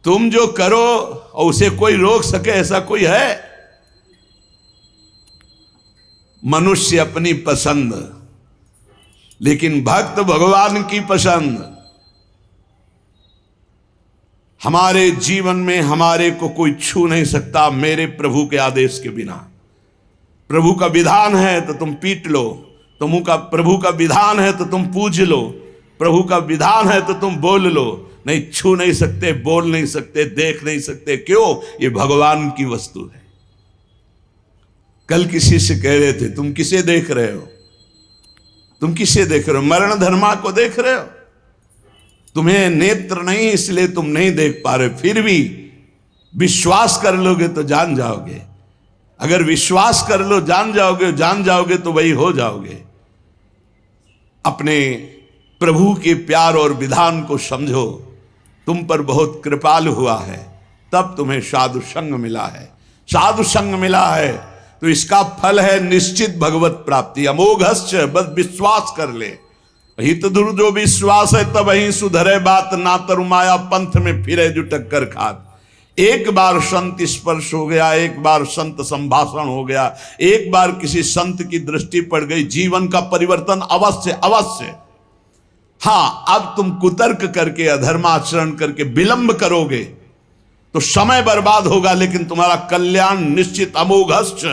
तुम जो करो और उसे कोई रोक सके ऐसा कोई है? मनुष्य अपनी पसंद, लेकिन भक्त भगवान की पसंद। हमारे जीवन में हमारे को कोई छू नहीं सकता मेरे प्रभु के आदेश के बिना। प्रभु का विधान है तो तुम पीट लो, प्रभु का विधान है तो तुम पूज लो, प्रभु का विधान है तो तुम बोल लो। नहीं, छू नहीं सकते, बोल नहीं सकते, देख नहीं सकते। क्यों? ये भगवान की वस्तु है। कल किसी से कह रहे थे, तुम किसे देख रहे हो? तुम किसे देख रहे हो? मरण धर्मा को देख रहे हो? तुम्हें नेत्र नहीं इसलिए तुम नहीं देख पा रहे, फिर भी विश्वास कर लोगे तो जान जाओगे। अगर विश्वास कर लो जान जाओगे तो वही हो जाओगे। अपने प्रभु के प्यार और विधान को समझो। तुम पर बहुत कृपालु हुआ है, तब तुम्हें साधु संग मिला है। साधु संग मिला है तो इसका फल है निश्चित भगवत प्राप्ति। अमोघस्य, बस विश्वास कर ले। हित दुर जो विश्वास है तब ही सुधरे बात, ना तरुमाया पंथ में फिरे जो टक्कर खात। एक बार संत स्पर्श हो गया, एक बार संत संभाषण हो गया, एक बार किसी संत की दृष्टि पड़ गई, जीवन का परिवर्तन अवश्य अवश्य। हाँ, अब तुम कुतर्क करके अधर्माचरण करके विलंब करोगे तो समय बर्बाद होगा, लेकिन तुम्हारा कल्याण निश्चित। अमोघस्य,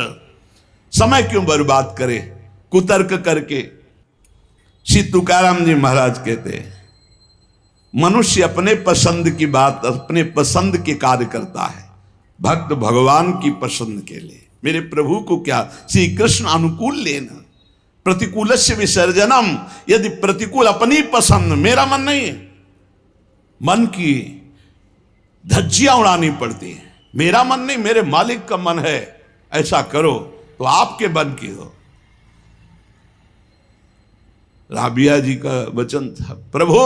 समय क्यों बर्बाद करे कुतर्क करके? श्री तुकाराम जी महाराज कहते हैं, मनुष्य अपने पसंद की बात, अपने पसंद के कार्य करता है, भक्त भगवान की पसंद के लिए। मेरे प्रभु को क्या श्री कृष्ण अनुकूल लेना, प्रतिकूलस्य विसर्जनम। यदि प्रतिकूल अपनी पसंद, मेरा मन नहीं है, मन की धज्जियां उड़ानी पड़ती है। मेरा मन नहीं, मेरे मालिक का मन है, ऐसा करो तो आपके मन की हो। राबिया जी का वचन था, प्रभु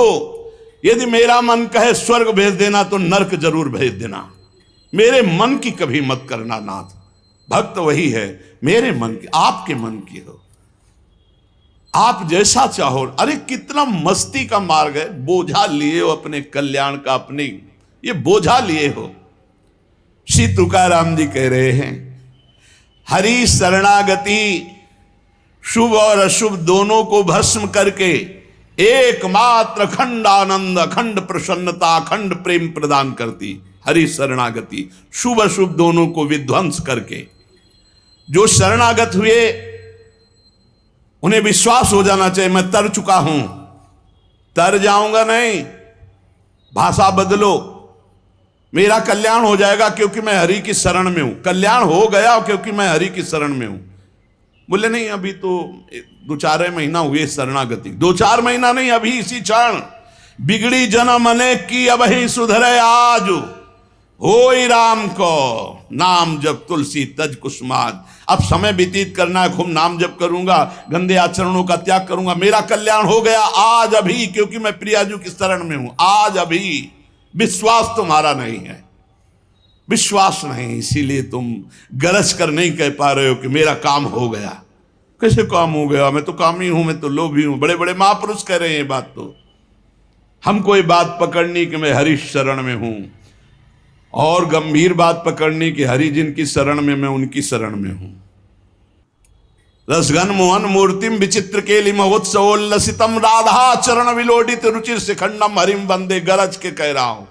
यदि मेरा मन कहे स्वर्ग भेज देना तो नरक जरूर भेज देना, मेरे मन की कभी मत करना नाथ। भक्त वही है, मेरे मन की, आपके मन की हो, आप जैसा चाहो। अरे कितना मस्ती का मार्ग है। बोझा लिए हो अपने कल्याण का, अपने ये बोझा लिए हो। श्री तुकाराम जी कह रहे हैं, हरि शरणागति शुभ और अशुभ दोनों को भस्म करके एकमात्र अखंड आनंद, अखंड प्रसन्नता, अखंड प्रेम प्रदान करती। हरि शरणागति शुभ अशुभ दोनों को विध्वंस करके, जो शरणागत हुए उन्हें विश्वास हो जाना चाहिए मैं तर चुका हूं, तर जाऊंगा नहीं, भाषा बदलो, मेरा कल्याण हो जाएगा क्योंकि मैं हरि की शरण में हूं। कल्याण हो गया क्योंकि मैं हरि की शरण में हूं। बोले नहीं, अभी तो 2-4 महीना हुए शरणागति। 2-4 महीना नहीं, अभी इसी क्षण। बिगड़ी जन्म अनेक की अब ही सुधरे आज, होई राम को नाम जब तुलसी तज कुसुमाज। अब समय व्यतीत करना है, खूब नाम जप करूंगा, गंदे आचरणों का त्याग करूंगा, मेरा कल्याण हो गया आज अभी, क्योंकि मैं प्रियाजू की शरण में हूं। आज अभी विश्वास तुम्हारा नहीं है, विश्वास नहीं, इसीलिए तुम गरज कर नहीं कह पा रहे हो कि मेरा काम हो गया। कैसे काम हो गया? मैं तो कामी हूं, मैं तो लोभी हूं। बड़े बड़े महापुरुष कह रहे हैं बात। तो हमको ये बात पकड़नी कि मैं हरि शरण में हूं, और गंभीर बात पकड़नी कि हरि जिनकी शरण में, मैं उनकी शरण में हूं। रसघन मोहन मूर्तिम विचित्र केलि महोत्सवोल्लसितम राधा चरण विलोडित रुचिर शिखंडम हरिम बंदे। गरज के कह रहा हूं,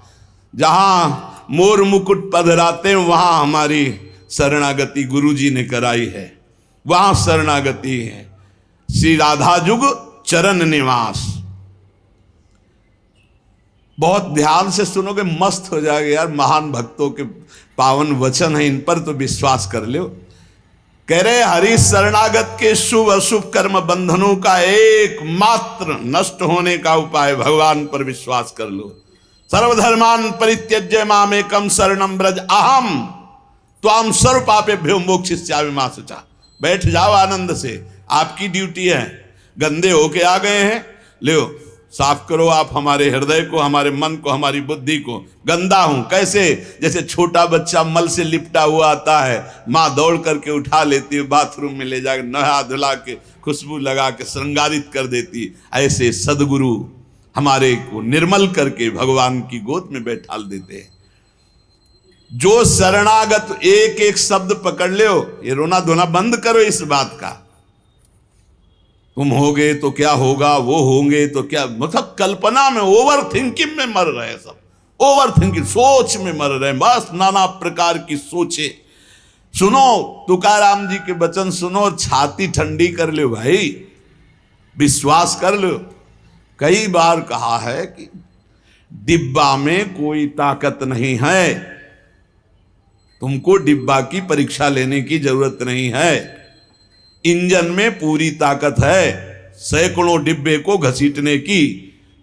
जहां मोर मुकुट पधराते वहां हमारी शरणागति गुरु जी ने कराई है, वहां शरणागति है। श्री राधा जुग चरण निवास। बहुत ध्यान से सुनोगे, मस्त हो जाएगा यार। महान भक्तों के पावन वचन है, इन पर तो विश्वास कर लो। कह रहे हरि शरणागत के शुभ अशुभ कर्म बंधनों का एकमात्र नष्ट होने का उपाय भगवान पर विश्वास कर लो। सर्वधर्मान परित्यज्य मामेकम शरणम ब्रज अहम त्वाम सर्व पापेभ्यो मोक्षयिष्यामि मा शुचा। बैठ जाओ आनंद से, आपकी ड्यूटी है। गंदे होके आ गए हैं, लो साफ करो आप हमारे हृदय को, हमारे मन को, हमारी बुद्धि को। गंदा हूं कैसे? जैसे छोटा बच्चा मल से लिपटा हुआ आता है, माँ दौड़ करके उठा लेती है, बाथरूम में ले जाकर नहा धुला के खुशबू लगा के श्रृंगारित कर देती। ऐसे सदगुरु हमारे को निर्मल करके भगवान की गोद में बैठाल देते हैं। जो शरणागत, एक एक शब्द पकड़ लो, ये रोना धोना बंद करो इस बात का। तुम होगे तो क्या होगा, वो होंगे तो क्या, मतलब कल्पना में, ओवर थिंकिंग में मर रहे सब, ओवर थिंकिंग, सोच में मर रहे, बस नाना प्रकार की सोचे। सुनो तुकाराम जी के वचन सुनो और छाती ठंडी कर लो भाई, विश्वास कर लो। कई बार कहा है कि डिब्बा में कोई ताकत नहीं है, तुमको डिब्बा की परीक्षा लेने की जरूरत नहीं है। इंजन में पूरी ताकत है सैकड़ों डिब्बे को घसीटने की,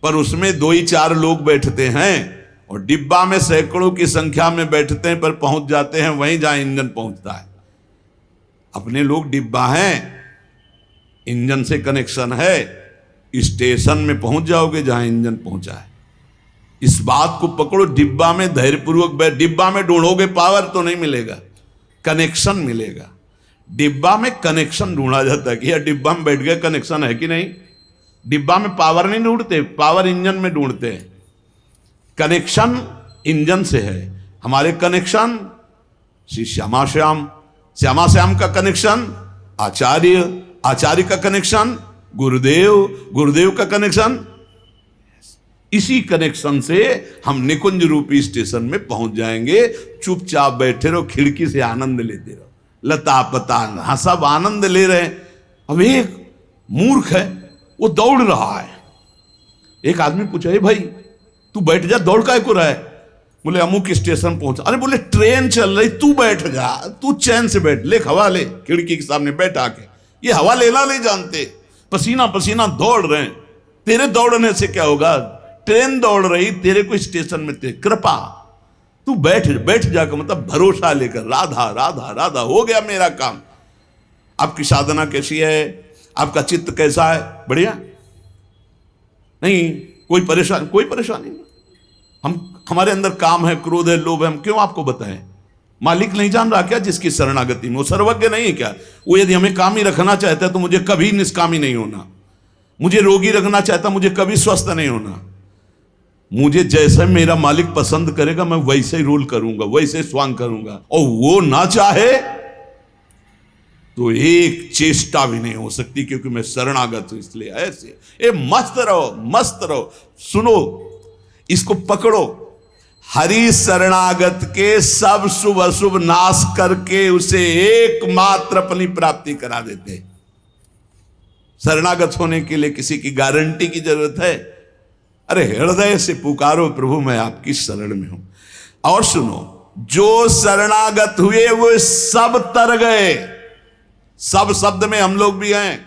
पर उसमें 2 ही 4 लोग बैठते हैं, और डिब्बा में सैकड़ों की संख्या में बैठते हैं पर पहुंच जाते हैं वहीं जहां इंजन पहुंचता है। अपने लोग डिब्बा हैं, इंजन से कनेक्शन है, स्टेशन में पहुंच जाओगे जहां इंजन पहुंचा है। इस बात को पकड़ो, डिब्बा में धैर्यपूर्वक बैठ, डिब्बा में ढूंढोगे पावर तो नहीं मिलेगा, कनेक्शन मिलेगा। डिब्बा में कनेक्शन ढूंढा जाता है कि यार डिब्बा में बैठ गए, कनेक्शन है कि नहीं। डिब्बा में पावर नहीं ढूंढते, पावर इंजन में ढूंढते हैं। कनेक्शन इंजन से है। हमारे कनेक्शन श्री श्यामा श्याम, श्यामा श्याम का कनेक्शन आचार्य, आचार्य का कनेक्शन गुरुदेव, गुरुदेव का कनेक्शन। इसी कनेक्शन से हम निकुंज रूपी स्टेशन में पहुंच जाएंगे। चुपचाप बैठे रहो, खिड़की से आनंद लेते रहो, लता पता, हाँ सब आनंद ले रहे हैं। अब एक मूर्ख है, वो दौड़ रहा है। एक आदमी पूछा, हे भाई तू बैठ जा, दौड़ काय को रहा है? बोले अमुक स्टेशन पहुंचा। अरे बोले ट्रेन चल रही, तू बैठ जा, तू चैन से बैठ, ले हवा ले, खिड़की के सामने बैठ आके। ये हवा लेना नहीं जानते, पसीना पसीना दौड़ रहे हैं। तेरे दौड़ने से क्या होगा, ट्रेन दौड़ रही, तेरे को स्टेशन में ते कृपा, तू बैठ बैठ जाकर, मतलब भरोसा लेकर, राधा राधा राधा, हो गया मेरा काम। आपकी साधना कैसी है, आपका चित्त कैसा है, बढ़िया नहीं, कोई परेशानी नहीं। हमारे अंदर काम है, क्रोध है, लोभ है, हम क्यों आपको बताएं? मालिक नहीं जान रहा क्या जिसकी शरणागति में? वो सर्वज्ञ नहीं है क्या? वो यदि हमें काम ही रखना चाहता है तो मुझे कभी निष्कामी नहीं होना, मुझे रोगी रखना चाहता, मुझे कभी स्वस्थ नहीं होना। मुझे जैसे मेरा मालिक पसंद करेगा मैं वैसे ही रोल करूंगा, वैसे स्वांग करूंगा, और वो ना चाहे तो एक चेष्टा भी नहीं हो सकती, क्योंकि मैं शरणागत हूं। इसलिए ऐसे ए मस्त रहो, मस्त रहो। सुनो, इसको पकड़ो। हरि शरणागत के सब शुभ अशुभ नाश करके उसे एकमात्र अपनी प्राप्ति करा देते। शरणागत होने के लिए किसी की गारंटी की जरूरत है? अरे हृदय से पुकारो, प्रभु मैं आपकी शरण में हूं। और सुनो, जो शरणागत हुए वो सब तर गए। सब शब्द में हम लोग भी हैं।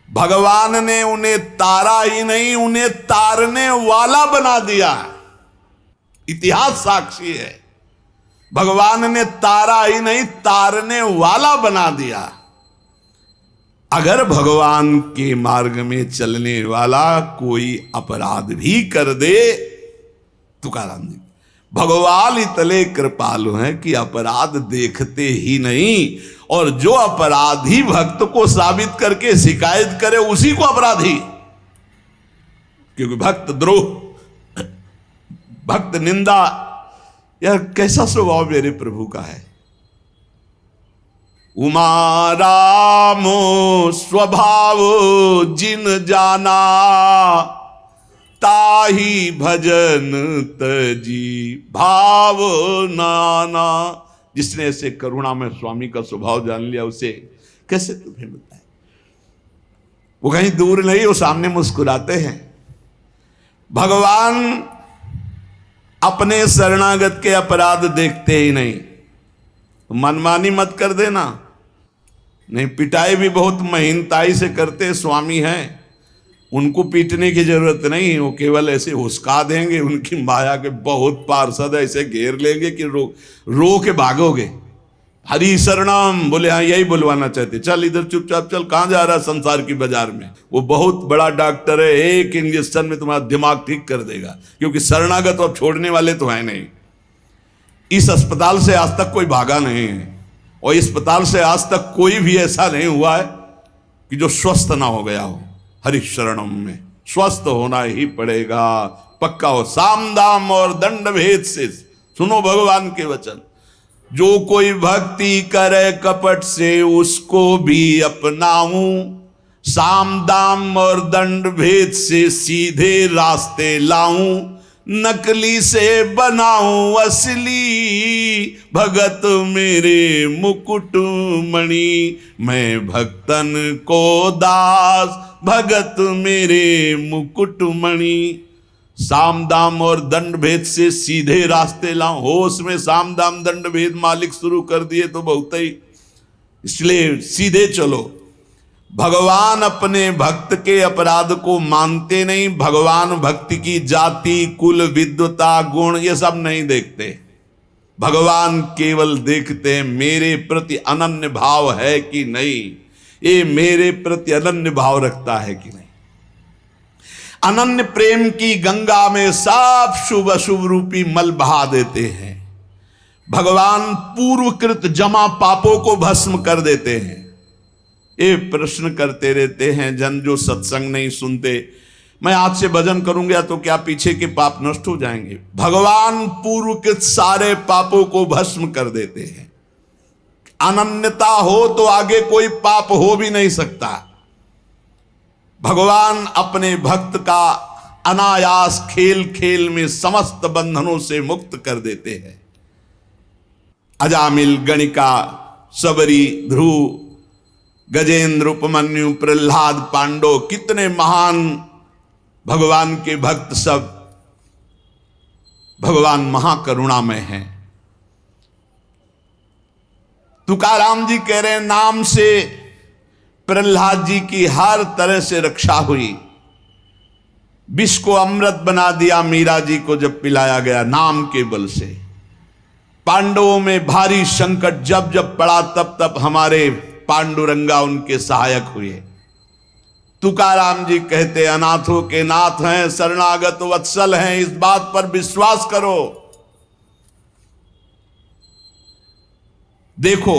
भगवान ने उन्हें तारा ही नहीं, उन्हें तारने वाला बना दिया। इतिहास साक्षी है, भगवान ने तारा ही नहीं, तारने वाला बना दिया। अगर भगवान के मार्ग में चलने वाला कोई अपराध भी कर दे, तुकाराम जी, भगवान इतने कृपालु हैं कि अपराध देखते ही नहीं, और जो अपराधी भक्त को साबित करके शिकायत करे उसी को अपराधी। क्योंकि भक्त द्रोह, भक्त निंदा, यह कैसा स्वभाव मेरे प्रभु का है। उमा रामो स्वभाव जिन जाना, ताही भजन तजी भाव नाना। जिसने ऐसे करुणा में स्वामी का स्वभाव जान लिया, उसे कैसे तुम्हें बताए। वो कहीं दूर नहीं, वो सामने मुस्कुराते हैं। भगवान अपने शरणागत के अपराध देखते ही नहीं। तो मनमानी मत कर देना। नहीं, पिटाई भी बहुत महीनताई से करते स्वामी हैं, उनको पीटने की जरूरत नहीं, वो केवल ऐसे हुस्का देंगे। उनकी माया के बहुत पार्षद ऐसे घेर लेंगे कि रो के भागोगे। हरि शरणम बोले, हाँ यही बुलवाना चाहते, चल इधर चुपचाप चल, कहाँ जा रहा है संसार की बाजार में। वो बहुत बड़ा डॉक्टर है, एक इंजेक्शन में तुम्हारा दिमाग ठीक कर देगा, क्योंकि शरणागत अब छोड़ने वाले तो है नहीं। इस अस्पताल से आज तक कोई भागा नहीं है, और इस अस्पताल से आज तक कोई भी ऐसा नहीं हुआ है कि जो स्वस्थ ना हो गया हो। हरि शरणम में स्वस्थ होना ही पड़ेगा, पक्का हो। साम दाम और दंड भेद से सुनो भगवान के वचन, जो कोई भक्ति करे कपट से उसको भी अपनाऊं, साम दाम और दंड भेद से सीधे रास्ते लाऊं, नकली से बनाऊं असली, भगत मेरे मुकुट मणि, मैं भक्तन को दास, भगत मेरे मुकुट मणि। साम दाम और दंड भेद से सीधे रास्ते लाऊं, होश में साम दाम दंड भेद मालिक शुरू कर दिए तो बहुत ही, इसलिए सीधे चलो। भगवान अपने भक्त के अपराध को मानते नहीं, भगवान भक्ति की जाति कुल विद्वता गुण ये सब नहीं देखते। भगवान केवल देखते हैं मेरे प्रति अनन्य भाव है कि नहीं, ये मेरे प्रति अनन्य भाव रखता है कि नहीं। अनन्य प्रेम की गंगा में सब शुभ अशुभ रूपी मल बहा देते हैं। भगवान पूर्वकृत जमा पापों को भस्म कर देते हैं। ये प्रश्न करते रहते हैं जन जो सत्संग नहीं सुनते, मैं आज से भजन करूंगा तो क्या पीछे के पाप नष्ट हो जाएंगे? भगवान पूर्व के सारे पापों को भस्म कर देते हैं। अनन्यता हो तो आगे कोई पाप हो भी नहीं सकता। भगवान अपने भक्त का अनायास खेल खेल में समस्त बंधनों से मुक्त कर देते हैं। अजामिल, गणिका, सबरी, ध्रुव, गजेंद्र, उपमन्यु, प्रहलाद, पांडव, कितने महान भगवान के भक्त, सब भगवान महाकरुणामय हैं। तुकाराम जी कह रहे हैं नाम से प्रहलाद जी की हर तरह से रक्षा हुई। विष को अमृत बना दिया मीरा जी को जब पिलाया गया नाम के बल से। पांडवों में भारी संकट जब जब पड़ा तब तब हमारे पांडुरंगा उनके सहायक हुए। तुकाराम जी कहते अनाथों के नाथ हैं, शरणागत वत्सल हैं, इस बात पर विश्वास करो। देखो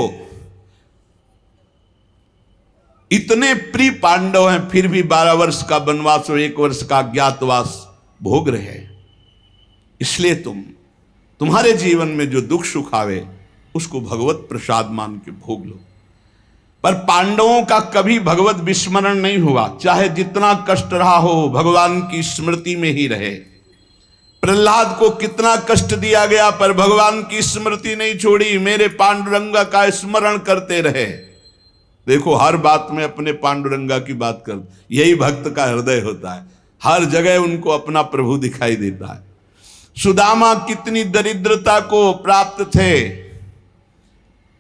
इतने प्रिय पांडव हैं फिर भी 12 वर्ष का वनवास और 1 वर्ष का अज्ञातवास भोग रहे हैं। इसलिए तुम्हारे जीवन में जो दुख सुख आवे उसको भगवत प्रसाद मान के भोग लो। पर पांडवों का कभी भगवत विस्मरण नहीं हुआ, चाहे जितना कष्ट रहा हो भगवान की स्मृति में ही रहे। प्रहलाद को कितना कष्ट दिया गया पर भगवान की स्मृति नहीं छोड़ी, मेरे पांडुरंगा का स्मरण करते रहे। देखो हर बात में अपने पांडुरंगा की बात कर, यही भक्त का हृदय होता है। हर जगह उनको अपना प्रभु दिखाई देता है। सुदामा कितनी दरिद्रता को प्राप्त थे,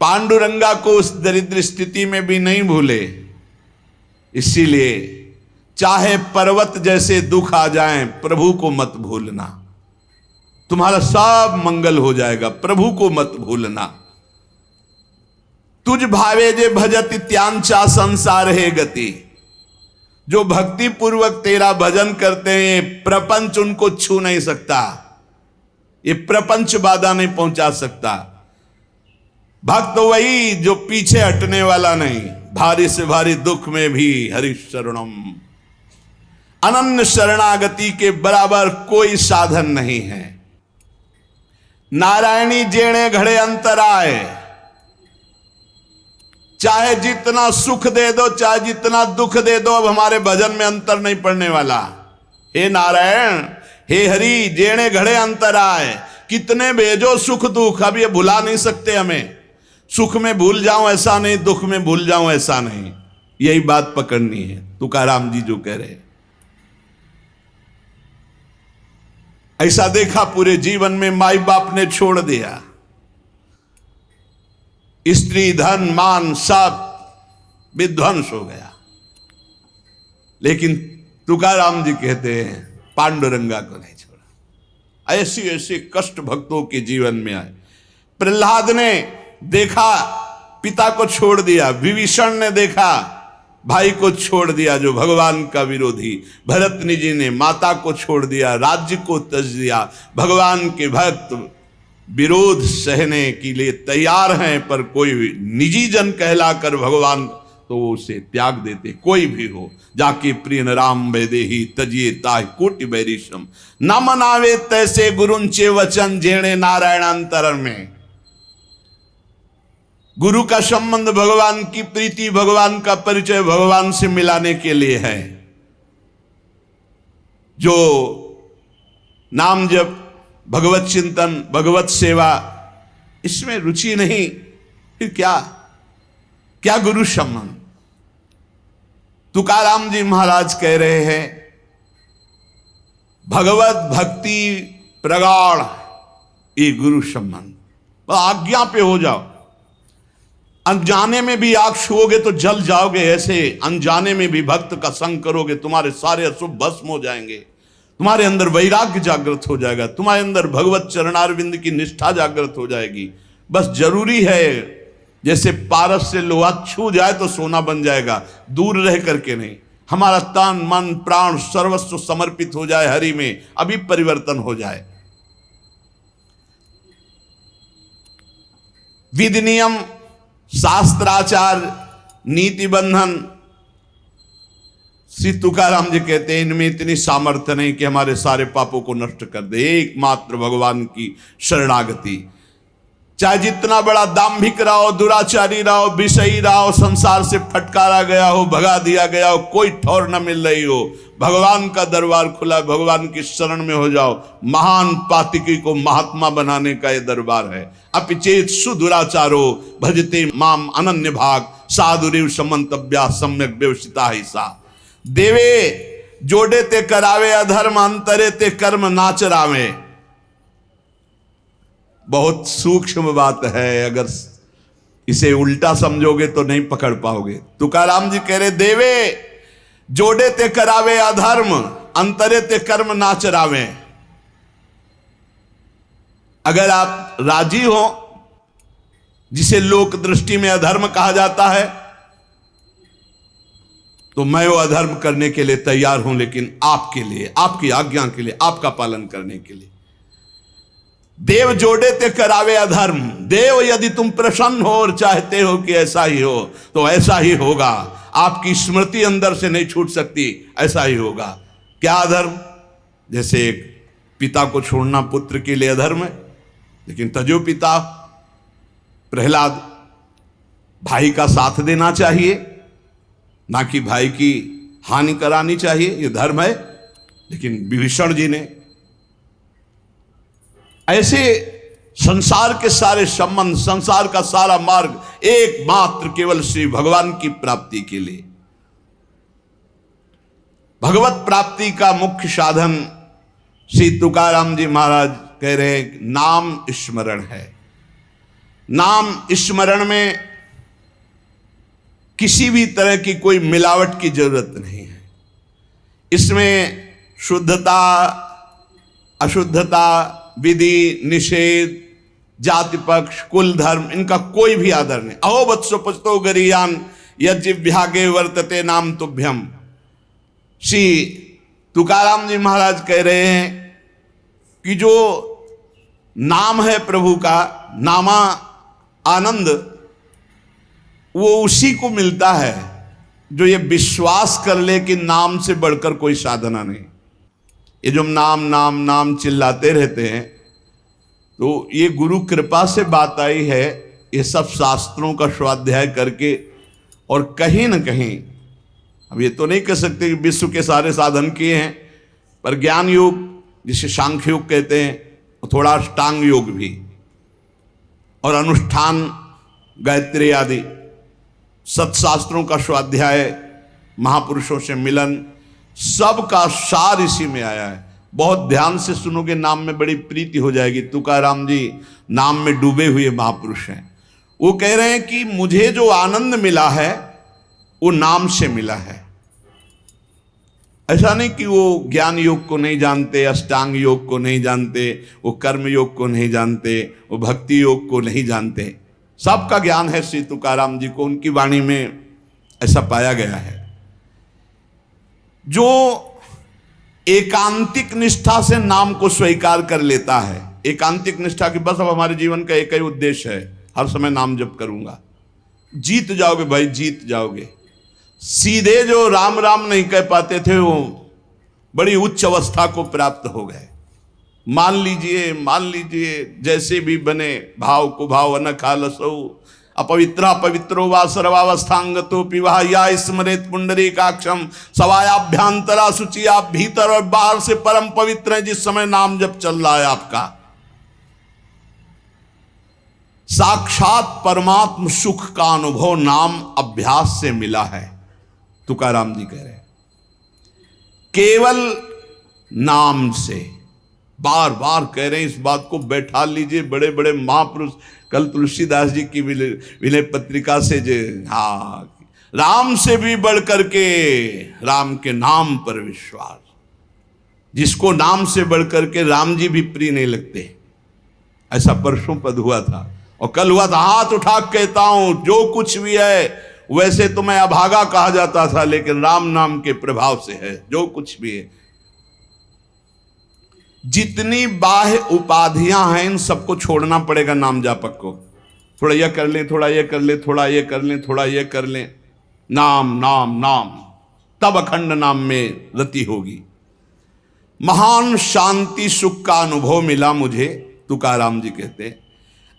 पांडुरंगा को उस दरिद्र स्थिति में भी नहीं भूले। इसीलिए चाहे पर्वत जैसे दुख आ जाएं, प्रभु को मत भूलना, तुम्हारा सब मंगल हो जाएगा। प्रभु को मत भूलना। तुझ भावे जे भजति त्यांचा संसार है गति। जो भक्ति पूर्वक तेरा भजन करते हैं प्रपंच उनको छू नहीं सकता, ये प्रपंच बाधा नहीं पहुंचा सकता। भक्त वही जो पीछे हटने वाला नहीं, भारी से भारी दुख में भी हरि शरणम। अनन्य शरणागति के बराबर कोई साधन नहीं है। नारायणी जेणे घड़े अंतराय, चाहे जितना सुख दे दो चाहे जितना दुख दे दो, अब हमारे भजन में अंतर नहीं पड़ने वाला। हे नारायण, हे हरि, जेणे घड़े अंतराय, कितने भेजो सुख दुख, अब ये भुला नहीं सकते हमें। सुख में भूल जाऊं ऐसा नहीं, दुख में भूल जाऊं ऐसा नहीं, यही बात पकड़नी है। तुकाराम जी जो कह रहे, ऐसा देखा पूरे जीवन में माई बाप ने छोड़ दिया, स्त्री धन मान सब विध्वंस हो गया, लेकिन तुकाराम जी कहते हैं पांडुरंगा को नहीं छोड़ा। ऐसी ऐसी कष्ट भक्तों के जीवन में आए। प्रहलाद ने देखा पिता को छोड़ दिया, विभीषण ने देखा भाई को छोड़ दिया जो भगवान का विरोधी, भरतनी जी ने माता को छोड़ दिया, राज्य को त्यज दिया। भगवान के भक्त विरोध सहने के लिए तैयार हैं, पर कोई निजी जन कहलाकर भगवान तो वो उसे त्याग देते, कोई भी हो। जाके प्रिय राम वैदेही तजिए ताहि कोटि बैरिशम, न मनावे तैसे गुरुंचे वचन जेणे नारायणांतर में। गुरु का संबंध भगवान की प्रीति, भगवान का परिचय भगवान से मिलाने के लिए है। जो नाम जप, भगवत चिंतन, भगवत सेवा, इसमें रुचि नहीं, फिर क्या गुरु संबंध। तुकाराम जी महाराज कह रहे हैं, भगवत भक्ति प्रगाढ़ ये गुरु संबंध। आज्ञा पे हो जाओ। अनजाने में भी आग छुओगे तो जल जाओगे, ऐसे अनजाने में भी भक्त का संग करोगे, तुम्हारे सारे अशुभ भस्म हो जाएंगे, तुम्हारे अंदर वैराग्य जागृत हो जाएगा, तुम्हारे अंदर भगवत चरणारविंद की निष्ठा जागृत हो जाएगी। बस जरूरी है, जैसे पारस से लोहा छू जाए तो सोना बन जाएगा, दूर रह करके नहीं। हमारा तन मन प्राण सर्वस्व समर्पित हो जाए हरि में, अभी परिवर्तन हो जाए। विधि नियम शास्त्राचार नीति बंधन, श्री तुकाराम जी कहते हैं इनमें इतनी सामर्थ्य नहीं कि हमारे सारे पापों को नष्ट कर दे। एकमात्र भगवान की शरणागति, चाहे जितना बड़ा दाम्भिक रहा हो, दुराचारी रहा हो, विषयी रहा हो, संसार से फटकारा गया हो, भगा दिया गया हो, कोई ठौर न मिल रही हो, भगवान का दरबार खुला, भगवान की शरण में हो जाओ। महान पातिकी को महात्मा बनाने का ये दरबार है। अपिचेत सुदुराचारो भजते माम अनन्य भाग, साधुरिव समंतव्या सम्यक व्यवसिता ही सा। देवे जोड़े ते करावे अधर्म, अंतरे ते कर्म नाच रावे। बहुत सूक्ष्म बात है, अगर इसे उल्टा समझोगे तो नहीं पकड़ पाओगे। तुकाराम जी कह रहे, देवे जोड़े ते करावे अधर्म, अंतरे ते कर्म नाच रावे। अगर आप राजी हो, जिसे लोक दृष्टि में अधर्म कहा जाता है, तो मैं वो अधर्म करने के लिए तैयार हूं, लेकिन आपके लिए, आपकी आज्ञा के लिए, आपका पालन करने के लिए। देव जोड़े ते करावे अधर्म। देव यदि तुम प्रसन्न हो और चाहते हो कि ऐसा ही हो, तो ऐसा ही होगा। आपकी स्मृति अंदर से नहीं छूट सकती, ऐसा ही होगा। क्या अधर्म? जैसे एक पिता को छोड़ना पुत्र के लिए अधर्म है, लेकिन तजो पिता प्रहलाद, भाई का साथ देना चाहिए, ना कि भाई की हानि करानी चाहिए, ये धर्म है। लेकिन विभीषण जी ने ऐसे संसार के सारे संबंध, संसार का सारा मार्ग एकमात्र केवल श्री भगवान की प्राप्ति के लिए। भगवत प्राप्ति का मुख्य साधन श्री तुकाराम जी महाराज कह रहे हैं, नाम स्मरण है। नाम स्मरण में किसी भी तरह की कोई मिलावट की जरूरत नहीं है। इसमें शुद्धता अशुद्धता, विधि निषेध, जाति पक्ष, कुल धर्म, इनका कोई भी आदर नहीं। अहो वत्सो पचतो गरीयान यज्ञ विभागे वर्तते नाम तुभ्यम। श्री तुकाराम जी महाराज कह रहे हैं कि जो नाम है प्रभु का, नामा आनंद, वो उसी को मिलता है जो ये विश्वास कर ले कि नाम से बढ़कर कोई साधना नहीं। ये जो नाम नाम नाम चिल्लाते रहते हैं, तो ये गुरु कृपा से बात आई है। ये सब शास्त्रों का स्वाध्याय करके, और कहीं न कहीं, अब ये तो नहीं कह सकते कि विश्व के सारे साधन किए हैं, पर ज्ञान योग जिसे सांख्य योग कहते हैं, और थोड़ा अष्टांग योग भी, और अनुष्ठान, गायत्री आदि सत्शास्त्रों का स्वाध्याय, महापुरुषों से मिलन, सबका सार इसी में आया है। बहुत ध्यान से सुनोगे, नाम में बड़ी प्रीति हो जाएगी। तुकाराम जी नाम में डूबे हुए महापुरुष हैं। वो कह रहे हैं कि मुझे जो आनंद मिला है वो नाम से मिला है। ऐसा नहीं कि वो ज्ञान योग को नहीं जानते, अष्टांग योग को नहीं जानते, वो कर्म योग को नहीं जानते, वो भक्ति योग को नहीं जानते। सबका ज्ञान है श्री तुकाराम जी को, उनकी वाणी में ऐसा पाया गया है। जो एकांतिक निष्ठा से नाम को स्वीकार कर लेता है, एकांतिक निष्ठा की बस अब हमारे जीवन का एक ही उद्देश्य है, हर समय नाम जप करूंगा, जीत जाओगे भाई, जीत जाओगे। सीधे जो राम राम नहीं कह पाते थे वो बड़ी उच्च अवस्था को प्राप्त हो गए। मान लीजिए जैसे भी बने भाव को भाव न खालसौ अपवित्रा पवित्रो वा सर्वावस्थांगतो पिवा या स्मरेत पुंडरीकाक्षम सवायाभ्यांतरा शुचि। आप भीतर और बाहर से परम पवित्र हैं जिस समय नाम जप चल रहा है आपका। साक्षात परमात्म सुख का अनुभव नाम अभ्यास से मिला है। तुकाराम जी कह रहे हैं केवल नाम से, बार बार कह रहे हैं इस बात को बैठा लीजिए। बड़े बड़े महापुरुष, कल तुलसीदास जी की विनय पत्रिका से जो राम से भी बढ़ करके राम के नाम पर विश्वास, जिसको नाम से बढ़ करके राम जी भी प्रिय नहीं लगते। ऐसा परसों पद हुआ था और कल हुआ था। हाथ उठा कहता हूं जो कुछ भी है, वैसे तो मैं अभागा कहा जाता था, लेकिन राम नाम के प्रभाव से है जो कुछ भी है। जितनी बाह्य उपाधियां हैं इन सबको छोड़ना पड़ेगा नाम जापक को। थोड़ा यह कर लें, थोड़ा यह कर लें, थोड़ा यह कर लें, थोड़ा यह कर लें, नाम नाम नाम, तब अखंड नाम में रति होगी। महान शांति सुख का अनुभव मिला मुझे, तुकाराम जी कहते।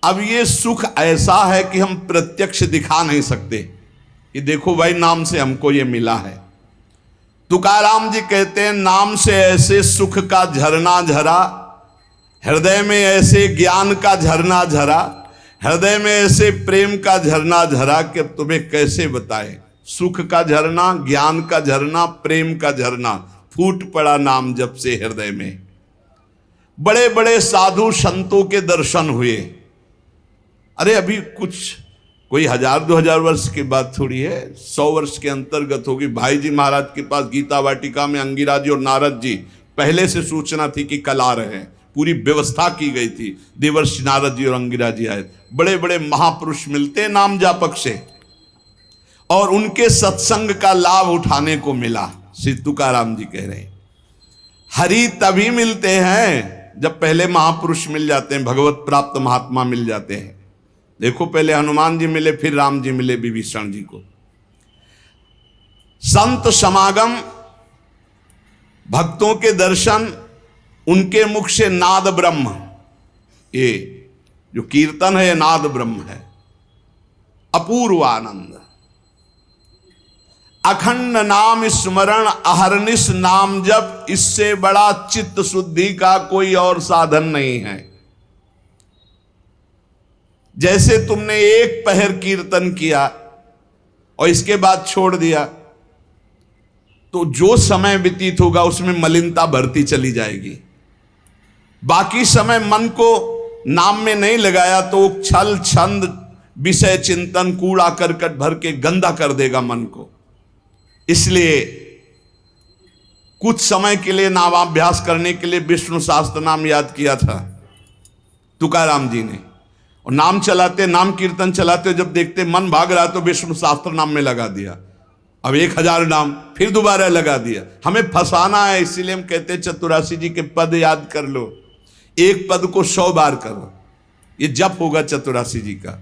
अब ये सुख ऐसा है कि हम प्रत्यक्ष दिखा नहीं सकते कि देखो भाई नाम से हमको ये मिला है। तुकाराम जी कहते हैं नाम से ऐसे सुख का झरना झरा, हृदय में ऐसे ज्ञान का झरना झरा, हृदय में ऐसे प्रेम का झरना झरा कि तुम्हें कैसे बताएं। सुख का झरना, ज्ञान का झरना, प्रेम का झरना फूट पड़ा नाम जब से हृदय में। बड़े बड़े साधु संतों के दर्शन हुए। अरे अभी कुछ कोई 1000-2000 वर्ष की बात थोड़ी है, 100 वर्ष के अंतर्गत होगी। भाई जी महाराज के पास गीता वाटिका में अंगिरा जी और नारद जी, पहले से सूचना थी कि कल आ रहे हैं, पूरी व्यवस्था की गई थी। देवर्षि नारद जी और अंगिरा जी आए। बड़े बड़े महापुरुष मिलते नाम जापक से और उनके सत्संग का लाभ उठाने को मिला। श्री तुकाराम जी कह रहे हैं हरि तभी मिलते हैं जब पहले महापुरुष मिल जाते हैं, भगवत प्राप्त महात्मा मिल जाते हैं। देखो पहले हनुमान जी मिले, फिर राम जी मिले विभीषण जी को। संत समागम, भक्तों के दर्शन, उनके मुख से नाद ब्रह्म, ये जो कीर्तन है नाद ब्रह्म है। अपूर्व आनंद, अखंड नाम स्मरण, अहरनिश नाम जप, इससे बड़ा चित्त शुद्धि का कोई और साधन नहीं है। जैसे तुमने एक पहर कीर्तन किया और इसके बाद छोड़ दिया तो जो समय व्यतीत होगा उसमें मलिनता बढ़ती चली जाएगी। बाकी समय मन को नाम में नहीं लगाया तो छल छंद विषय चिंतन कूड़ा करकट भर के गंदा कर देगा मन को। इसलिए कुछ समय के लिए नामाभ्यास करने के लिए विष्णु सहस्त्र नाम याद किया था तुकाराम जी ने, और नाम चलाते, नाम कीर्तन चलाते, जब देखते मन भाग रहा तो विष्णु सहस्त्र नाम में लगा दिया। अब 1000 नाम फिर दोबारा लगा दिया। हमें फंसाना है, इसीलिए हम कहते हैं चतुरासी जी के पद याद कर लो, एक पद को 100 बार करो, ये जप होगा चतुरासी जी का।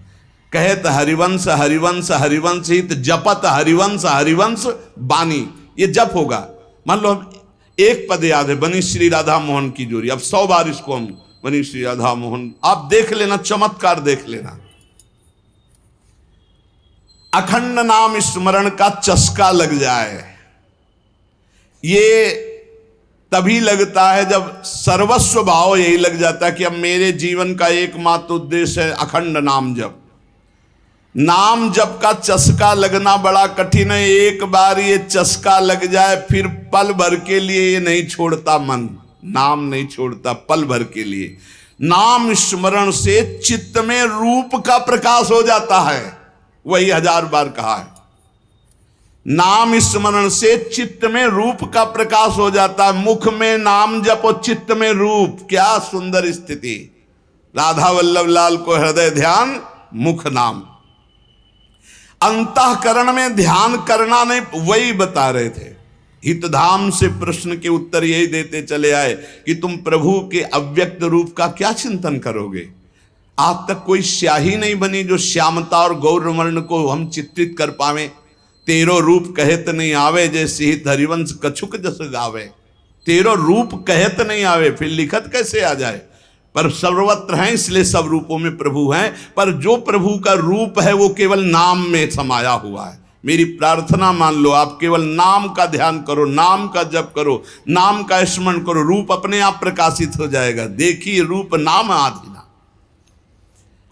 कहत हरिवंश हरिवंश हरिवंश हित जपत हरिवंश हरिवंश बानी, ये जप होगा। मान लो एक पद याद है, बनी श्री राधा मोहन की जोड़ी, अब 100 बार इसको हम बनी श्री राधा मोहन, आप देख लेना, चमत्कार देख लेना। अखंड नाम स्मरण का चस्का लग जाए, ये तभी लगता है जब सर्वस्व भाव यही लग जाता है कि अब मेरे जीवन का एकमात्र उद्देश्य है अखंड नाम जप। नाम जप का चस्का लगना बड़ा कठिन है। एक बार ये चस्का लग जाए फिर पल भर के लिए ये नहीं छोड़ता मन, नाम नहीं छोड़ता पल भर के लिए। नाम स्मरण से चित्त में रूप का प्रकाश हो जाता है, वही 1000 बार कहा है। नाम स्मरण से चित्त में रूप का प्रकाश हो जाता है। मुख में नाम जप और चित्त में रूप, क्या सुंदर स्थिति। राधा वल्लभ लाल को हृदय ध्यान, मुख नाम। अंतःकरण में ध्यान करना नहीं, वही बता रहे थे। हितधाम से प्रश्न के उत्तर यही देते चले आए कि तुम प्रभु के अव्यक्त रूप का क्या चिंतन करोगे। आज तक कोई स्याही नहीं बनी जो श्यामता और गौरवर्ण को हम चित्रित कर पावे। तेरो रूप कहत नहीं आवे, जैसे ही हरिवंश कछुक जस गावे। तेरो रूप कहत नहीं आवे, फिर लिखत कैसे आ जाए? पर सर्वत्र हैं, इसलिए सब रूपों में प्रभु हैं। पर जो प्रभु का रूप है वो केवल नाम में समाया हुआ है। मेरी प्रार्थना मान लो, आप केवल नाम का ध्यान करो, नाम का जप करो, नाम का स्मरण करो, रूप अपने आप प्रकाशित हो जाएगा। देखिए रूप नाम आधीना।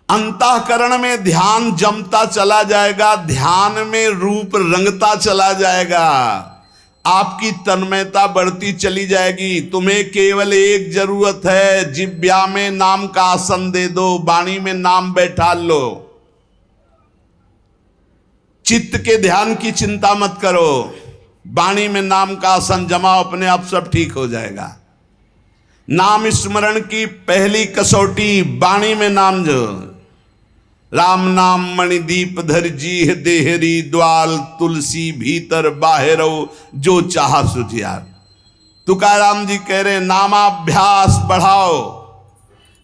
अंतःकरण में ध्यान जमता चला जाएगा, ध्यान में रूप रंगता चला जाएगा, आपकी तन्मयता बढ़ती चली जाएगी। तुम्हें केवल एक जरूरत है, जिह्वा में नाम का आसन दे दो, वाणी में नाम बैठा लो। चित्त के ध्यान की चिंता मत करो, वाणी में नाम का आसन जमाओ, अपने आप सब ठीक हो जाएगा। नाम स्मरण की पहली कसौटी वाणी में नाम जो, राम नाम मणिदीप धर जीह देहरी, द्वाल तुलसी भीतर बाहरो, जो चाहा सुझियार। तुकाराम जी कह रहे नामाभ्यास बढ़ाओ।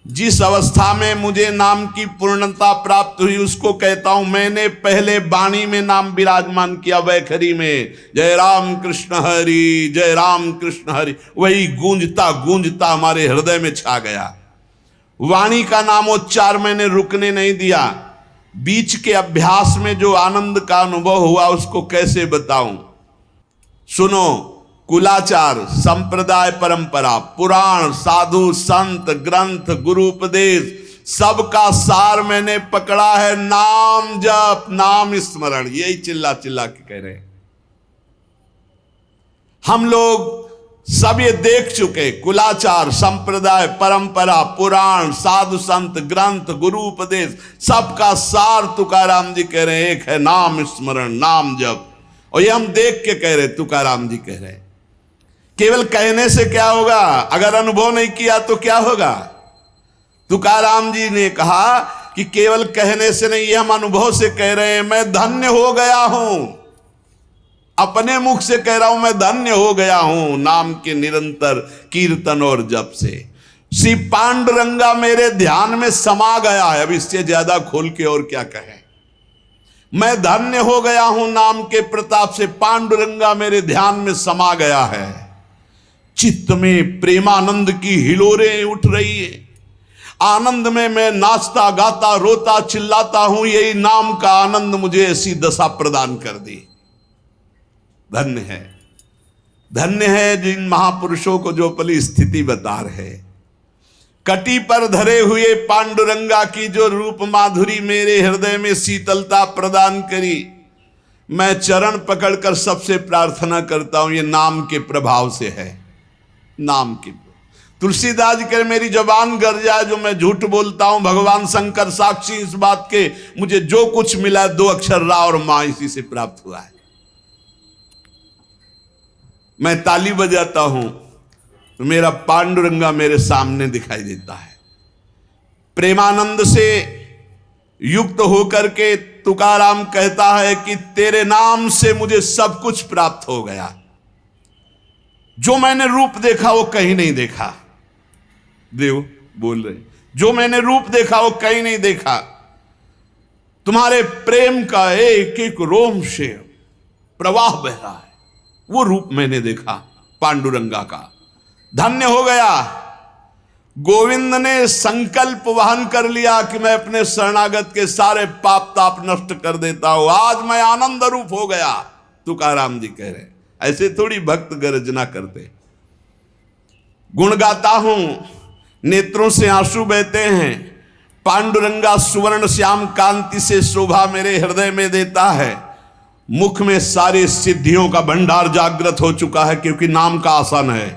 जिस अवस्था में मुझे नाम की पूर्णता प्राप्त हुई उसको कहता हूं मैंने पहले वाणी में नाम विराजमान किया, वैखरी में जय राम कृष्ण हरि, जय राम कृष्ण हरि, वही गूंजता गूंजता हमारे हृदय में छा गया। वाणी का नामोच्चार मैंने रुकने नहीं दिया। बीच के अभ्यास में जो आनंद का अनुभव हुआ उसको कैसे बताऊं? सुनो, कुलाचार, संप्रदाय, परंपरा, पुराण, साधु, संत, ग्रंथ, गुरु उपदेश, सबका सार मैंने पकड़ा है। नाम जप, नाम स्मरण, यही चिल्ला चिल्ला के कह रहे हैं। हम लोग सब ये देख चुके, कुलाचार, संप्रदाय, परंपरा, पुराण, साधु संत, ग्रंथ, गुरु उपदेश, सबका सार तुकाराम जी कह रहे हैं एक है नाम स्मरण, नाम जप। और ये हम देख के कह रहे, तुकाराम जी कह रहे। केवल कहने से क्या होगा? अगर अनुभव नहीं किया तो क्या होगा? तुकाराम जी ने कहा कि केवल कहने से नहीं, ये हम अनुभव से कह रहे हैं। मैं धन्य हो गया हूं, अपने मुख से कह रहा हूं, मैं धन्य हो गया हूं नाम के निरंतर कीर्तन और जप से। श्री पांडुरंगा मेरे ध्यान में समा गया है। अब इससे ज्यादा खोल के और क्या कहें? मैं धन्य हो गया हूं नाम के प्रताप से, पांडुरंगा मेरे ध्यान में समा गया है। चित्त में प्रेमानंद की हिलोरें उठ रही है। आनंद में मैं नाचता गाता रोता चिल्लाता हूं। यही नाम का आनंद मुझे ऐसी दशा प्रदान कर दी। धन्य है, धन्य है जिन महापुरुषों को जो पली स्थिति बता रहे। कटी पर धरे हुए पांडुरंगा की जो रूप माधुरी मेरे हृदय में शीतलता प्रदान करी। मैं चरण पकड़कर सबसे प्रार्थना करता हूं, ये नाम के प्रभाव से है। नाम की तुलसीदास जी कह मेरी जबान गर जाए जो मैं झूठ बोलता हूं, भगवान शंकर साक्षी इस बात के, मुझे जो कुछ मिला 2 अक्षर रा और मां इसी से प्राप्त हुआ है। मैं ताली बजाता हूं तो मेरा पांडुरंगा मेरे सामने दिखाई देता है। प्रेमानंद से युक्त होकर के तुकाराम कहता है कि तेरे नाम से मुझे सब कुछ प्राप्त हो गया। जो मैंने रूप देखा वो कहीं नहीं देखा। देव बोल रहे, जो मैंने रूप देखा वो कहीं नहीं देखा। तुम्हारे प्रेम का एक एक रोम से प्रवाह बह रहा है, वो रूप मैंने देखा पांडुरंगा का। धन्य हो गया। गोविंद ने संकल्प वहन कर लिया कि मैं अपने शरणागत के सारे पाप ताप नष्ट कर देता हूं। आज मैं आनंद रूप हो गया, तुकाराम जी कह रहे। ऐसे थोड़ी भक्त गर्जना करते। गुण गाता हूं, नेत्रों से आंसू बहते हैं। पांडुरंगा सुवर्ण श्याम कांति से शोभा मेरे हृदय में देता है। मुख में सारी सिद्धियों का भंडार जागृत हो चुका है, क्योंकि नाम का आसन है।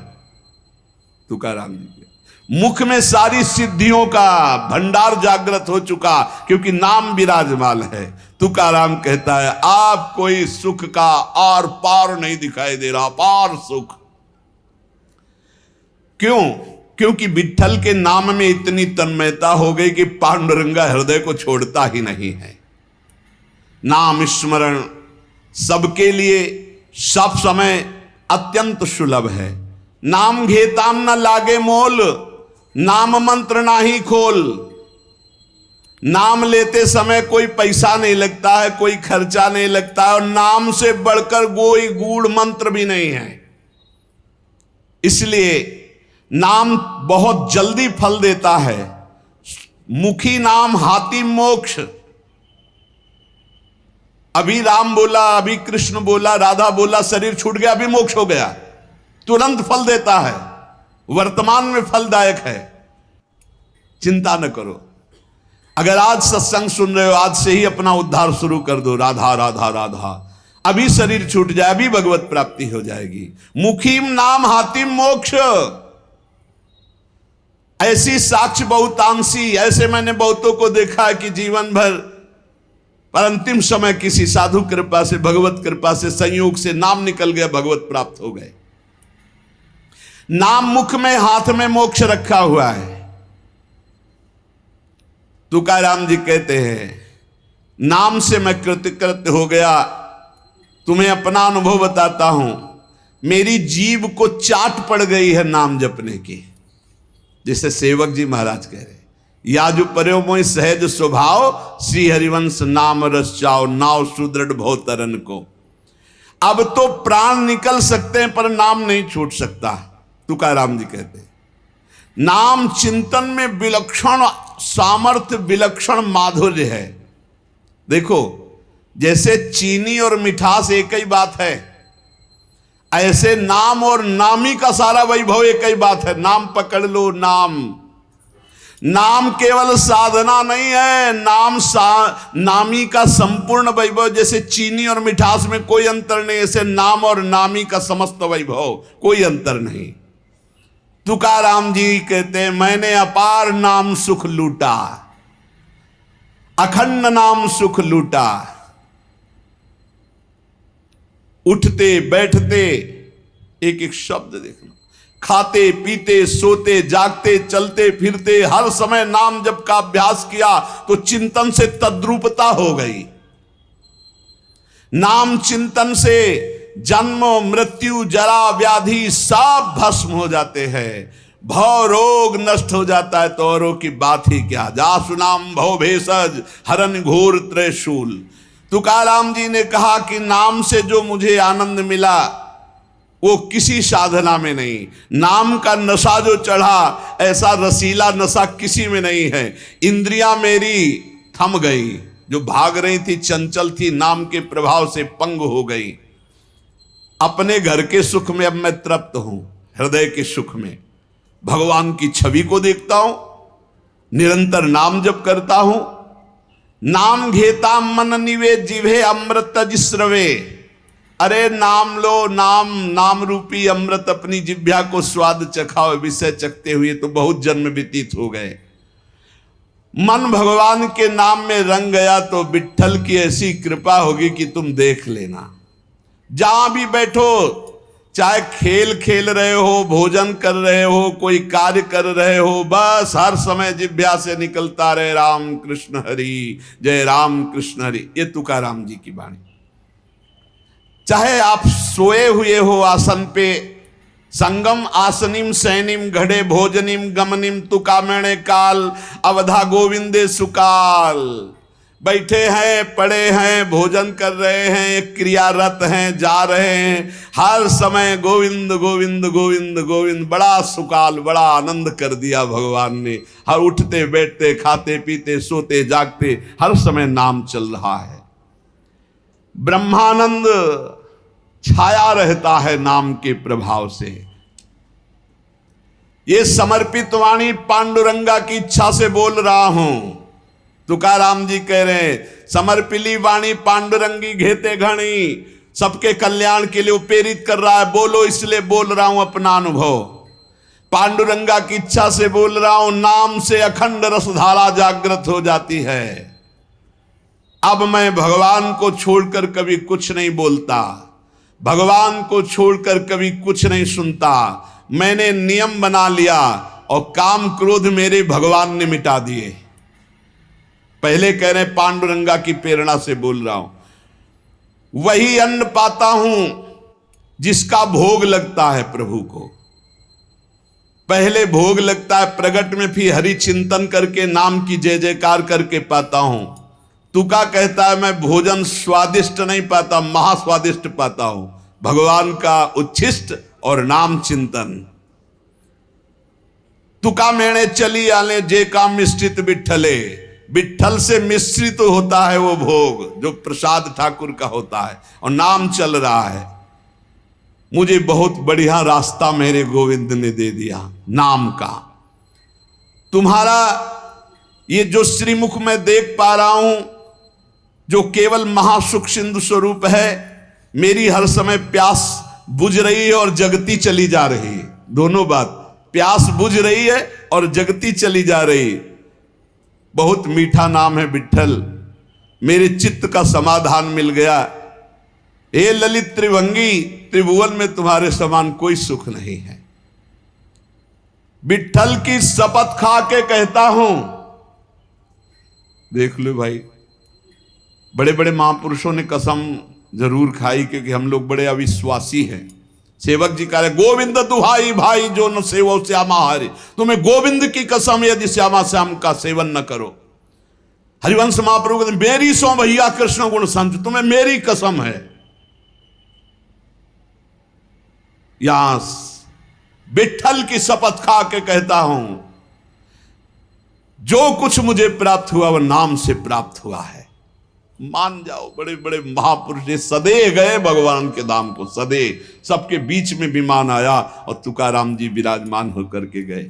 तुकाराम जी के मुख में सारी सिद्धियों का भंडार जागृत हो चुका, क्योंकि नाम विराजमान है। तुकाराम कहता है आप कोई सुख का आर पार नहीं दिखाई दे रहा, पार सुख। क्यों? क्योंकि विठ्ठल के नाम में इतनी तन्मयता हो गई कि पांडुरंगा हृदय को छोड़ता ही नहीं है। नाम स्मरण सबके लिए सब समय अत्यंत सुलभ है। नाम घेताम न लागे मोल, नाम मंत्र नाही खोल। नाम लेते समय कोई पैसा नहीं लगता है, कोई खर्चा नहीं लगता है, और नाम से बढ़कर कोई गूढ़ मंत्र भी नहीं है। इसलिए नाम बहुत जल्दी फल देता है। मुखी नाम हाथी मोक्ष। अभी राम बोला, अभी कृष्ण बोला, राधा बोला, शरीर छूट गया, अभी मोक्ष हो गया, तुरंत फल देता है, वर्तमान में फलदायक है। चिंता न करो। अगर आज सत्संग सुन रहे हो, आज से ही अपना उद्धार शुरू कर दो। राधा राधा राधा, अभी शरीर छूट जाए, अभी भगवत प्राप्ति हो जाएगी। मुखीम नाम हातिम मोक्ष। ऐसी साक्ष्य बहुतांशी, ऐसे मैंने बहुतों को देखा है कि जीवन भर, पर अंतिम समय किसी साधु कृपा से, भगवत कृपा से, संयोग से नाम निकल गया, भगवत प्राप्त हो गए। नाम मुख में, हाथ में मोक्ष रखा हुआ है। तुकाराम जी कहते हैं, नाम से मैं कृतकृत्य हो गया। तुम्हें अपना अनुभव बताता हूं, मेरी जीभ को चाट पड़ गई है नाम जपने की। जैसे सेवक जी महाराज कह रहे, या जो पर्यो मोहि सहज स्वभाव, श्री हरिवंश नाम रस चाओ, नाव सुदृढ़ भव तरन को। अब तो प्राण निकल सकते हैं पर नाम नहीं छूट सकता। तुकाराम जी कहते हैं, नाम चिंतन में विलक्षण सामर्थ्य, विलक्षण माधुर्य है। देखो, जैसे चीनी और मिठास एक ही बात है, ऐसे नाम और नामी का सारा वैभव एक ही बात है। नाम पकड़ लो। नाम केवल साधना नहीं है, नामी का संपूर्ण वैभव। जैसे चीनी और मिठास में कोई अंतर नहीं, ऐसे नाम और नामी का समस्त वैभव, कोई अंतर नहीं। तुकाराम जी कहते हैं, मैंने अपार नाम सुख लूटा, अखंड नाम सुख लूटा। उठते बैठते एक एक शब्द देखना, खाते पीते सोते जागते चलते फिरते हर समय नाम जप का अभ्यास किया तो चिंतन से तद्रूपता हो गई। नाम चिंतन से जन्म मृत्यु जरा व्याधि सब भस्म हो जाते हैं, भव रोग नष्ट हो जाता है, तो औरों की बात ही क्या। जासु नाम भव भेषज हरन घोर त्रैशूल। तुकाराम जी ने कहा कि नाम से जो मुझे आनंद मिला वो किसी साधना में नहीं। नाम का नशा जो चढ़ा, ऐसा रसीला नशा किसी में नहीं है। इंद्रियां मेरी थम गई, जो भाग रही थी, चंचल थी, नाम के प्रभाव से पंग हो गई। अपने घर के सुख में अब मैं तृप्त हूं, हृदय के सुख में भगवान की छवि को देखता हूं, निरंतर नाम जप करता हूं। नाम घेता मन निवे जिभे अमृत जिस्रवे। अरे नाम लो, नाम रूपी अमृत अपनी जिह्वा को स्वाद चखाओ। विषय चखते हुए तो बहुत जन्म व्यतीत हो गए। मन भगवान के नाम में रंग गया तो विट्ठल की ऐसी कृपा होगी कि तुम देख लेना। जहां भी बैठो, चाहे खेल खेल रहे हो, भोजन कर रहे हो, कोई कार्य कर रहे हो, बस हर समय जिह्वा से निकलता रहे राम कृष्ण हरि, जय राम कृष्ण हरि। ये तुकाराम जी की वाणी। चाहे आप सोए हुए हो आसन पे, संगम आसनिम सैनिम घड़े भोजनिम गमनिम तुकामेणे काल अवधा गोविंदे सुकाल। बैठे हैं, पड़े हैं, भोजन कर रहे हैं, क्रियारत हैं, जा रहे हैं, हर समय गोविंद गोविंद गोविंद गोविंद। बड़ा सुकाल, बड़ा आनंद कर दिया भगवान ने। हर उठते बैठते खाते पीते सोते जागते हर समय नाम चल रहा है। ब्रह्मानंद छाया रहता है नाम के प्रभाव से। ये समर्पित वाणी पांडुरंगा की इच्छा से बोल रहा हूं। तुकाराम जी कह रहे हैं, समर्पिली वाणी पांडुरंगी घेते घणी। सबके कल्याण के लिए प्रेरित कर रहा है, बोलो इसलिए बोल रहा हूं अपना अनुभव। पांडुरंगा की इच्छा से बोल रहा हूं। नाम से अखंड रसधारा जागृत हो जाती है। अब मैं भगवान को छोड़कर कभी कुछ नहीं बोलता, भगवान को छोड़कर कभी कुछ नहीं सुनता। मैंने नियम बना लिया और काम क्रोध मेरे भगवान ने मिटा दिए। पहले कह रहे पांडुरंगा की प्रेरणा से बोल रहा हूं। वही अन्न पाता हूं जिसका भोग लगता है प्रभु को। पहले भोग लगता है प्रगट में, फिर हरि चिंतन करके नाम की जय जयकार करके पाता हूं। तुका कहता है मैं भोजन स्वादिष्ट नहीं पाता, महास्वादिष्ट पाता हूं, भगवान का उच्छिष्ट और नाम चिंतन। तुका मेणे चली आले जे काम मिश्रित बिठले, विठल से मिश्रित होता है वो भोग जो प्रसाद ठाकुर का होता है, और नाम चल रहा है। मुझे बहुत बढ़िया रास्ता मेरे गोविंद ने दे दिया नाम का। तुम्हारा ये जो श्रीमुख में देख पा रहा हूं, जो केवल महासुख सिंधु स्वरूप है, मेरी हर समय प्यास बुझ रही है और जगती चली जा रही है। दोनों बात, प्यास बुझ रही है और जगती चली जा रही। बहुत मीठा नाम है विठल, मेरे चित्त का समाधान मिल गया। हे ललित त्रिभंगी, त्रिभुवन में तुम्हारे समान कोई सुख नहीं है। विठल की शपथ खा के कहता हूं, देख लो भाई, बड़े बड़े महापुरुषों ने कसम जरूर खाई, क्योंकि हम लोग बड़े अविश्वासी हैं। सेवक जी कह रहे गोविंद दुहाई भाई जो न सेवो श्यामा हरि, तुम्हें गोविंद की कसम यदि श्यामा श्याम का सेवन न करो। हरिवंश महाप्रभु कहते मेरी सो भैया कृष्ण गुण संत, तुम्हें मेरी कसम है। यहां विठल की शपथ खा के कहता हूं, जो कुछ मुझे प्राप्त हुआ वह नाम से प्राप्त हुआ है। मान जाओ, बड़े बड़े महापुरुष ने सदे गए भगवान के धाम को, सदे सबके बीच में विमान आया और तुकाराम जी विराजमान होकर के गए।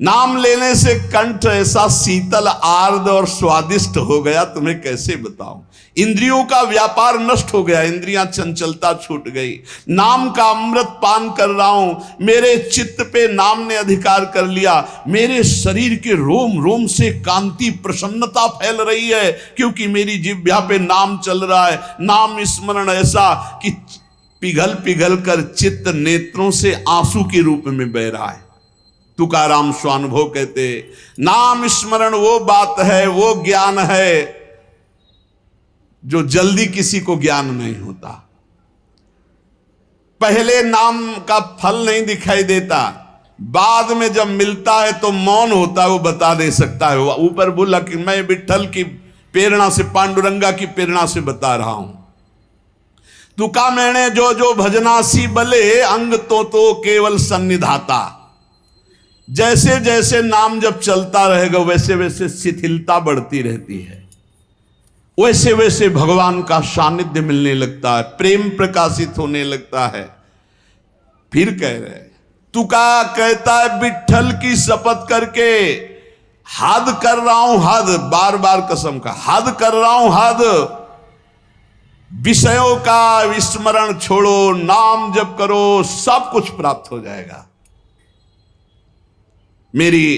नाम लेने से कंठ ऐसा शीतल आर्द्र और स्वादिष्ट हो गया, तुम्हें कैसे बताऊं। इंद्रियों का व्यापार नष्ट हो गया, इंद्रियां चंचलता छूट गई। नाम का अमृत पान कर रहा हूं, मेरे चित्त पे नाम ने अधिकार कर लिया। मेरे शरीर के रोम रोम से कांति प्रसन्नता फैल रही है, क्योंकि मेरी जिह्वा पे नाम चल रहा है। नाम स्मरण ऐसा कि पिघल पिघल कर चित्त नेत्रों से आंसू के रूप में बह रहा है। तुकाराम स्वानुभव कहते, नाम स्मरण वो बात है, वो ज्ञान है जो जल्दी किसी को ज्ञान नहीं होता। पहले नाम का फल नहीं दिखाई देता, बाद में जब मिलता है तो मौन होता है, वो बता नहीं सकता है। ऊपर बोला कि मैं विठल की प्रेरणा से, पांडुरंगा की प्रेरणा से बता रहा हूं। तुका मैंने जो जो भजनासी बले, अंग तो केवल सन्निधाता। जैसे जैसे नाम जब चलता रहेगा वैसे वैसे शिथिलता बढ़ती रहती है, वैसे वैसे भगवान का सानिध्य मिलने लगता है, प्रेम प्रकाशित होने लगता है। फिर कह रहे, तुका कहता है विठल की शपथ करके, हद कर रहा हूं, हद, बार बार कसम का, हद कर रहा हूं, हद। विषयों का विस्मरण छोड़ो, नाम जप करो, सब कुछ प्राप्त हो जाएगा। मेरी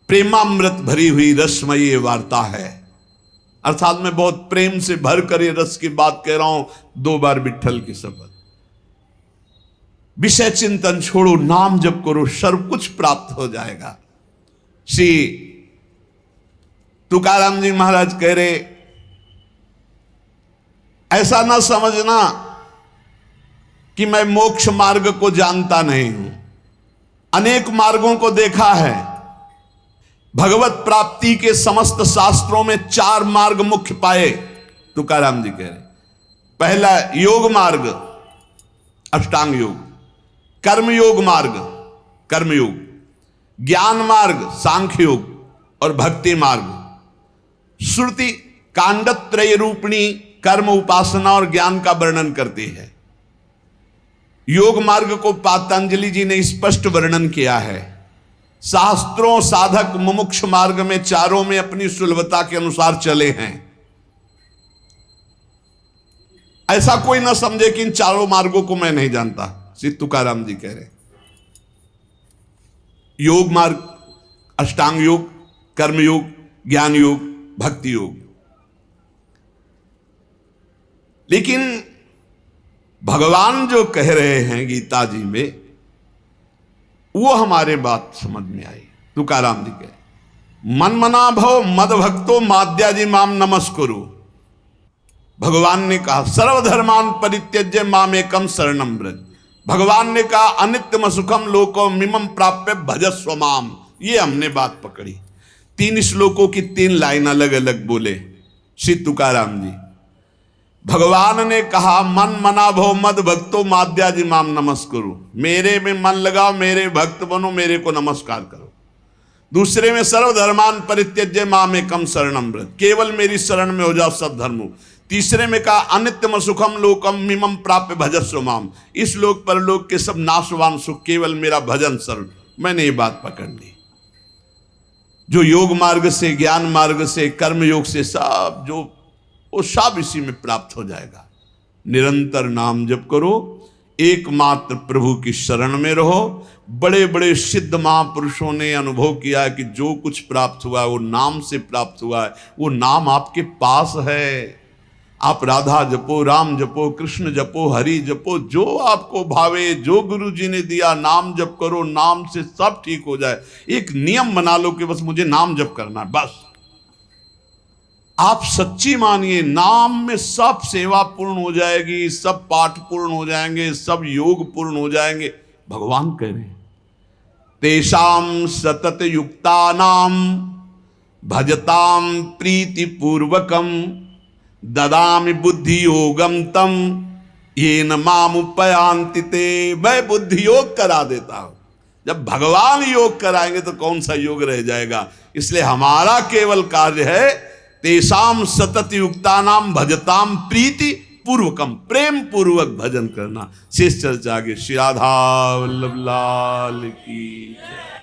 प्रेमामृत भरी हुई रसमयी वार्ता है, अर्थात मैं बहुत प्रेम से भर कर ये रस की बात कह रहा हूं। 2 बार विठल की शपथ। विषय चिंतन छोड़ो, नाम जप करो, सब कुछ प्राप्त हो जाएगा। श्री तुकाराम जी महाराज कह रहे, ऐसा ना समझना कि मैं मोक्ष मार्ग को जानता नहीं हूं। अनेक मार्गों को देखा है। भगवत प्राप्ति के समस्त शास्त्रों में 4 मार्ग मुख्य पाए, तुकाराम जी कह रहे। पहला योग मार्ग, अष्टांग योग, कर्म योग मार्ग, कर्मयोग, ज्ञान मार्ग, सांख्य योग, और भक्ति मार्ग। श्रुति कांडत्रय रूपिणी कर्म, उपासना और ज्ञान का वर्णन करती है। योग मार्ग को पातंजलि जी ने स्पष्ट वर्णन किया है। शास्त्रों साधक मुमुक्ष मार्ग में चारों में अपनी सुलभता के अनुसार चले हैं। ऐसा कोई ना समझे कि इन चारों मार्गों को मैं नहीं जानता, श्री तुकाराम जी कह रहे। योग मार्ग, अष्टांग योग, कर्म योग, ज्ञान योग, भक्ति योग। लेकिन भगवान जो कह रहे हैं गीता जी में, वो हमारे बात समझ में आई। तुकाराम जी कहे, मन मना भव मद भक्तो माद्याजी माम नमस्कुरु। भगवान ने कहा सर्वधर्मान परित्यज्य माम एकम शरणम व्रज। भगवान ने कहा अनित्यम सुखम लोको मिमम प्राप्य भजस्व माम। ये हमने बात पकड़ी। 3 श्लोकों की 3 लाइन अलग अलग बोले श्री तुकाराम जी। भगवान ने कहा मन मना भो मद भक्तो माद्याजी माम नमस्करो, मेरे में मन लगाओ, मेरे भक्त बनो, मेरे को नमस्कार करो। दूसरे में सर्वधर्मान परित्यज्य माम एकम शरणम व्रत, केवल मेरी शरण में हो जाओ सब धर्मों। तीसरे में कहा अनित्यम सुखम लोकम मिमम प्राप्य भजस्व माम, इस लोक पर लोक के सब नाशवान सुख केवल मेरा भजन शरण। मैंने ये बात पकड़ ली। जो योग मार्ग से, ज्ञान मार्ग से, कर्म योग से सब जो वो सब इसी में प्राप्त हो जाएगा। निरंतर नाम जप करो, एकमात्र प्रभु की शरण में रहो। बड़े बड़े सिद्ध महापुरुषों ने अनुभव किया है कि जो कुछ प्राप्त हुआ है वो नाम से प्राप्त हुआ है। वो नाम आपके पास है। आप राधा जपो, राम जपो, कृष्ण जपो, हरि जपो, जो आपको भावे, जो गुरु जी ने दिया नाम जप करो। नाम से सब ठीक हो जाए। एक नियम बना लो कि बस मुझे नाम जप करना है, बस। आप सच्ची मानिए, नाम में सब सेवा पूर्ण हो जाएगी, सब पाठ पूर्ण हो जाएंगे, सब योग पूर्ण हो जाएंगे। भगवान कह रहे हैं तेषाम सतत युक्ता नाम भजताम प्रीति पूर्वकम ददामि बुद्धि योगम तम ये न माम उपयांति ते। मैं बुद्धि योग करा देता हूं। जब भगवान योग कराएंगे तो कौन सा योग रह जाएगा। इसलिए हमारा केवल कार्य है तेषाम सतत युक्ता नाम भजताम प्रीति पूर्वकम, प्रेम पूर्वक भजन करना। शेष चर्चा आगे। श्री राधा वल्लभ लाल की जय।